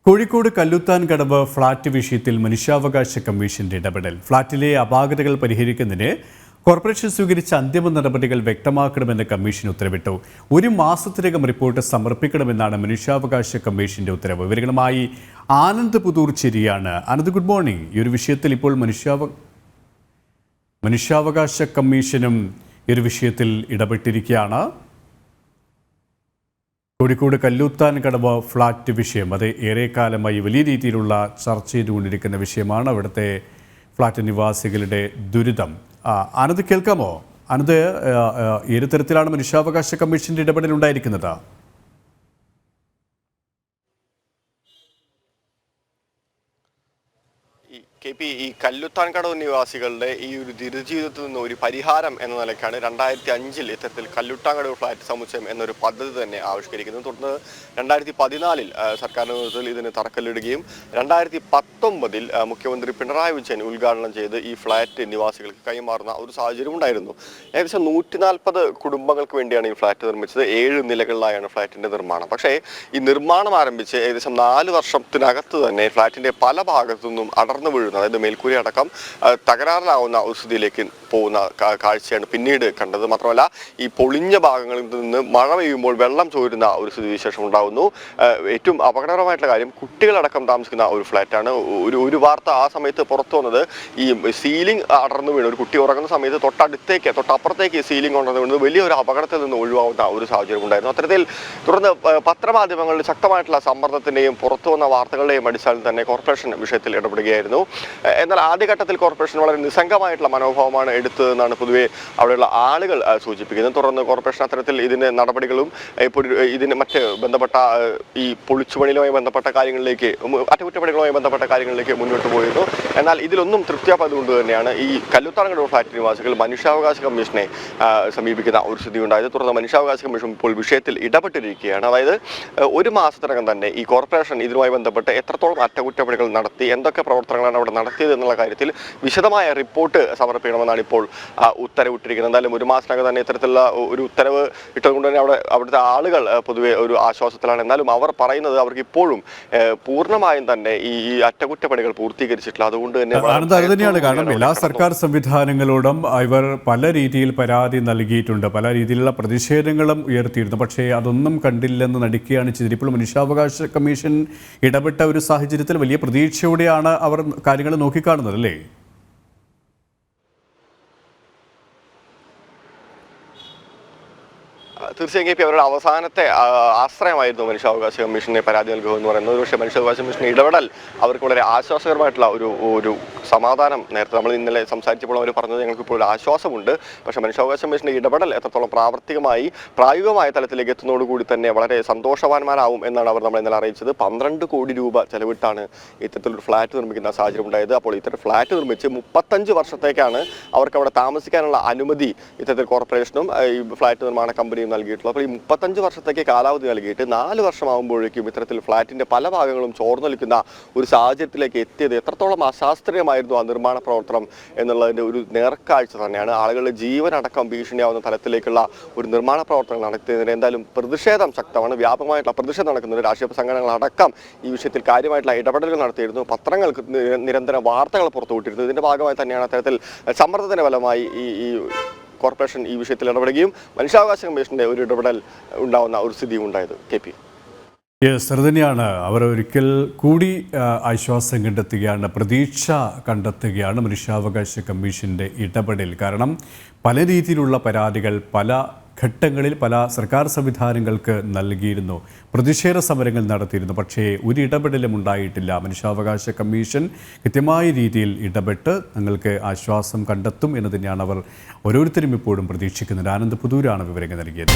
കോഴിക്കോട് കല്ലുത്താൻ കടവ് flat വിഷയത്തിൽ മനുഷ്യാവകാശ കമ്മീഷന്റെ ഇടപെടൽ. ഫ്ളാറ്റിലെ അപാകതകൾ പരിഹരിക്കുന്നതിന് കോർപ്പറേഷൻ സ്വീകരിച്ച അന്തിമ നടപടികൾ വ്യക്തമാക്കണമെന്ന് കമ്മീഷൻ ഉത്തരവിട്ടു. 1 മാസത്തിനകം റിപ്പോർട്ട് സമർപ്പിക്കണമെന്നാണ് മനുഷ്യാവകാശ കമ്മീഷന്റെ ഉത്തരവ്. വിവരങ്ങളുമായി ആനന്ദ് പുതൂർ ചേരുകയാണ്. Anand, good morning. ഈ ഒരു വിഷയത്തിൽ ഇപ്പോൾ മനുഷ്യാവകാശ കമ്മീഷനും ഈ ഒരു വിഷയത്തിൽ ഇടപെട്ടിരിക്കുകയാണ്. കോഴിക്കോട് കല്ലുത്താൻ കടവ് ഫ്ളാറ്റ് വിഷയം അത് ഏറെക്കാലമായി വലിയ രീതിയിലുള്ള ചർച്ച ചെയ്തുകൊണ്ടിരിക്കുന്ന വിഷയമാണ്. അവിടുത്തെ ഫ്ളാറ്റ് നിവാസികളുടെ ദുരിതം. ആനന്ദ്, കേൾക്കാമോ? ആനന്ദ്, ഏത് തരത്തിലാണ് മനുഷ്യാവകാശ കമ്മീഷന്റെ ഇടപെടൽ ഉണ്ടായിരിക്കുന്നത്? ഈ കല്ലുത്താൻ കടവ് നിവാസികളുടെ ഈ ഒരു ദുരിതജീവിതത്തിൽ നിന്ന് ഒരു പരിഹാരം എന്ന നിലയ്ക്കാണ് 2005 ഇത്തരത്തിൽ കല്ലുത്താൻ കടവ് ഫ്ലാറ്റ് സമുച്ചയം എന്നൊരു പദ്ധതി തന്നെ ആവിഷ്കരിക്കുന്നത്. തുടർന്ന് 2014 സർക്കാരിന്റെ നേതൃത്വത്തിൽ ഇതിന് തറക്കല്ലിടുകയും 2019 മുഖ്യമന്ത്രി പിണറായി വിജയൻ ഉദ്ഘാടനം ചെയ്ത് ഈ ഫ്ലാറ്റ് നിവാസികൾക്ക് കൈമാറുന്ന ഒരു സാഹചര്യം ഉണ്ടായിരുന്നു. ഏകദേശം 140 കുടുംബങ്ങൾക്ക് വേണ്ടിയാണ് ഈ ഫ്ലാറ്റ് നിർമ്മിച്ചത്. 7 നിലകളിലായാണ് ഫ്ലാറ്റിന്റെ നിർമ്മാണം. പക്ഷേ ഈ നിർമ്മാണം ആരംഭിച്ച് ഏകദേശം 4 വർഷത്തിനകത്ത് തന്നെ ഫ്ലാറ്റിന്റെ പല ഭാഗത്തു നിന്നും അടർന്നു വീഴുന്നു, അതായത് മേൽക്കൂര അടക്കം തകരാറിലാവുന്ന ഒരു സ്ഥിതിയിലേക്ക് പോകുന്ന കാഴ്ചയാണ് പിന്നീട് കണ്ടത്. മാത്രമല്ല, ഈ പൊളിഞ്ഞ ഭാഗങ്ങളിൽ നിന്ന് മഴ പെയ്യുമ്പോൾ വെള്ളം ചോരുന്ന ഒരു സ്ഥിതിവിശേഷം ഉണ്ടാകുന്നു. ഏറ്റവും അപകടകരമായിട്ടുള്ള കാര്യം, കുട്ടികളടക്കം താമസിക്കുന്ന ഒരു ഫ്ലാറ്റാണ്. ഒരു വാർത്ത ആ സമയത്ത് പുറത്തു വന്നത്, ഈ സീലിംഗ് അടർന്നു വീണ് ഒരു കുട്ടി ഉറങ്ങുന്ന സമയത്ത് തൊട്ടപ്പുറത്തേക്ക് സീലിംഗ് അടർന്നു വീണത് വലിയൊരു അപകടത്തിൽ നിന്ന് ഒഴിവാകുന്ന ഒരു സാഹചര്യം ഉണ്ടായിരുന്നു. അത്തരത്തിൽ തുടർന്ന് പത്രമാധ്യമങ്ങളിൽ ശക്തമായിട്ടുള്ള സമ്മർദ്ദത്തിന്റെയും പുറത്തു വന്ന വാർത്തകളുടെയും അടിസ്ഥാനത്തിൽ തന്നെ കോർപ്പറേഷൻ വിഷയത്തിൽ ഇടപെടുകയായിരുന്നു. എന്നാൽ ആദ്യഘട്ടത്തിൽ കോർപ്പറേഷൻ വളരെ നിസ്സംഗമായിട്ടുള്ള മനോഭാവമാണ് എടുത്തതെന്നാണ് പൊതുവെ അവിടെയുള്ള ആളുകൾ സൂചിപ്പിക്കുന്നത്. തുടർന്ന് കോർപ്പറേഷൻ അത്തരത്തിൽ ഇതിന്റെ നടപടികളും ഇതിന് മറ്റ് ബന്ധപ്പെട്ട ഈ പൊളിച്ചുപണികളുമായി ബന്ധപ്പെട്ട കാര്യങ്ങളിലേക്ക്, അറ്റകുറ്റപ്പണികളുമായി ബന്ധപ്പെട്ട കാര്യങ്ങളിലേക്ക് മുന്നോട്ട് പോയിരുന്നു. എന്നാൽ ഇതിലൊന്നും തൃപ്തിയാക്കാത്തതുകൊണ്ട് തന്നെയാണ് ഈ കല്ലുത്താൻ കടവ് ഫ്ലാറ്റ് നിവാസികൾ മനുഷ്യാവകാശ കമ്മീഷനെ സമീപിക്കുന്ന ഒരു സ്ഥിതി ഉണ്ടായത്. തുടർന്ന് മനുഷ്യാവകാശ കമ്മീഷൻ ഇപ്പോൾ വിഷയത്തിൽ ഇടപെട്ടിരിക്കുകയാണ്. അതായത് 1 മാസത്തിനകം തന്നെ ഈ കോർപ്പറേഷൻ ഇതുമായി ബന്ധപ്പെട്ട് എത്രത്തോളം അറ്റകുറ്റപ്പണികൾ നടത്തി, എന്തൊക്കെ പ്രവർത്തനങ്ങളാണ് അവിടെ നടത്തിയത് എന്നുള്ള കാര്യത്തിൽ വിശദമായ റിപ്പോർട്ട് സമർപ്പിക്കണമെന്നാണ് ഇപ്പോൾ ഉത്തരവിട്ടിരിക്കുന്നത്. എന്തായാലും 1 മാസത്തിനകം തന്നെ ഇത്തരത്തിലുള്ള ഒരു ഉത്തരവ് ഇട്ടതുകൊണ്ട് തന്നെ അവിടുത്തെ ആളുകൾ പൊതുവെ ഒരു ആശ്വാസത്തിലാണ്. എന്നാലും അവർ പറയുന്നത് അവർക്ക് ഇപ്പോഴും പൂർണ്ണമായും തന്നെ ഈ അറ്റകുറ്റപ്പണികൾ പൂർത്തീകരിച്ചിട്ടില്ല. അതുകൊണ്ട് തന്നെ അത് തന്നെയാണ് കാരണം എല്ലാ സർക്കാർ സംവിധാനങ്ങളോടും ഇവർ പല രീതിയിൽ പരാതി നൽകിയിട്ടുണ്ട്, പല രീതിയിലുള്ള പ്രതിഷേധങ്ങളും ഉയർത്തിയിരുന്നു. പക്ഷേ അതൊന്നും കണ്ടില്ലെന്ന് നടിക്കുകയാണ് ചെയ്തത്. ഇപ്പോൾ മനുഷ്യാവകാശ കമ്മീഷൻ ഇടപെട്ട ഒരു സാഹചര്യത്തിൽ വലിയ പ്രതീക്ഷയോടെയാണ് അവർ കാര്യങ്ങൾ നോക്കിക്കാണുന്നത്, അല്ലേ? തീർച്ചയായും അവരുടെ അവസാനത്തെ ആശ്രയമായിരുന്നു മനുഷ്യാവകാശ കമ്മീഷനെ പരാതി നൽകുക എന്ന് പറയുന്നത്. പക്ഷേ മനുഷ്യാവകാശ കമ്മീഷന്റെ ഇടപെടൽ അവർക്ക് വളരെ ആശ്വാസകരമായിട്ടുള്ള ഒരു സമാധാനം നേരത്തെ നമ്മൾ ഇന്നലെ സംസാരിച്ചപ്പോൾ അവർ പറഞ്ഞത് ഞങ്ങൾക്ക് ഇപ്പോൾ ഒരു ആശ്വാസമുണ്ട്. പക്ഷേ മനുഷ്യാവകാശ കമ്മീഷന്റെ ഇടപെടൽ എത്രത്തോളം പ്രായോഗികമായ തലത്തിലേക്ക് എത്തുന്നതോടുകൂടി തന്നെ വളരെ സന്തോഷവാന്മാരാവും എന്നാണ് അവർ നമ്മളെ ഇന്നലെ അറിയിച്ചത്. 12 കോടി രൂപ ചെലവിട്ടാണ് ഇത്തരത്തിലൊരു ഫ്ലാറ്റ് നിർമ്മിക്കുന്ന സാഹചര്യം ഉണ്ടായത്. അപ്പോൾ ഇത്തരം ഫ്ലാറ്റ് നിർമ്മിച്ച് 35 വർഷത്തേക്കാണ് അവർക്ക് അവിടെ താമസിക്കാനുള്ള അനുമതി ഇത്തരത്തിൽ കോർപ്പറേഷനും ഈ ഫ്ലാറ്റ് നിർമ്മാണ കമ്പനിയും നൽകിയിട്ടുള്ളത്. അപ്പോൾ ഈ 35 വർഷത്തേക്ക് കാലാവധി നൽകിയിട്ട് 4 വർഷമാകുമ്പോഴേക്കും ഇത്തരത്തിൽ ഫ്ലാറ്റിന്റെ പല ഭാഗങ്ങളും ചോർന്നൊലിക്കുന്ന ഒരു സാഹചര്യത്തിലേക്ക് എത്തിയത് എത്രത്തോളം അശാസ്ത്രീയമായിരുന്നു ആ നിർമ്മാണ പ്രവർത്തനം എന്നുള്ളതിന്റെ ഒരു നേർക്കാഴ്ച തന്നെയാണ്. ആളുകളുടെ ജീവനടക്കം ഭീഷണിയാവുന്ന തലത്തിലേക്കുള്ള ഒരു നിർമ്മാണ പ്രവർത്തനം നടത്തിയതിന് എന്തായാലും പ്രതിഷേധം ശക്തമാണ്. വ്യാപകമായിട്ടുള്ള പ്രതിഷേധം നടക്കുന്നത്. രാഷ്ട്രീയ സംഘടനകളടക്കം ഈ വിഷയത്തിൽ കാര്യമായിട്ടുള്ള ഇടപെടലുകൾ നടത്തിയിരുന്നു. പത്രങ്ങൾക്ക് നിരന്തരം വാർത്തകൾ പുറത്തുവിട്ടിരുന്നു. ഇതിന്റെ ഭാഗമായി തന്നെയാണ് അത്തരത്തിൽ സമ്മർദ്ദത്തിന്റെ ഫലമായി ഈ കോർപ്പറേഷൻ ഈ വിഷയത്തിൽ ഇടപെടുകയും മനുഷ്യാവകാശ കമ്മീഷന്റെ ഒരു ഇടപെടൽ ഉണ്ടാവുന്ന ഒരു സ്ഥിതിയും ഉണ്ടായത്. KP തന്നെയാണ്. അവർ ഒരിക്കൽ കൂടി ആശ്വാസം കണ്ടെത്തുകയാണ്, പ്രതീക്ഷ കണ്ടെത്തുകയാണ് മനുഷ്യാവകാശ കമ്മീഷന്റെ ഇടപെടൽ. കാരണം പല രീതിയിലുള്ള പരാതികൾ പല ഘട്ടങ്ങളിൽ പല സർക്കാർ സംവിധാനങ്ങൾക്ക് നൽകിയിരുന്നു, പ്രതിഷേധ സമരങ്ങൾ നടത്തിയിരുന്നു. പക്ഷേ ഒരു ഇടപെടലും ഉണ്ടായിട്ടില്ല. മനുഷ്യാവകാശ കമ്മീഷൻ കൃത്യമായ രീതിയിൽ ഇടപെട്ട് തങ്ങൾക്ക് ആശ്വാസം കണ്ടെത്തും എന്ന് തന്നെയാണ് അവർ ഓരോരുത്തരും ഇപ്പോഴും പ്രതീക്ഷിക്കുന്നത്. ആനന്ദ് പുതൂരാണ് വിവരങ്ങൾ നൽകിയത്.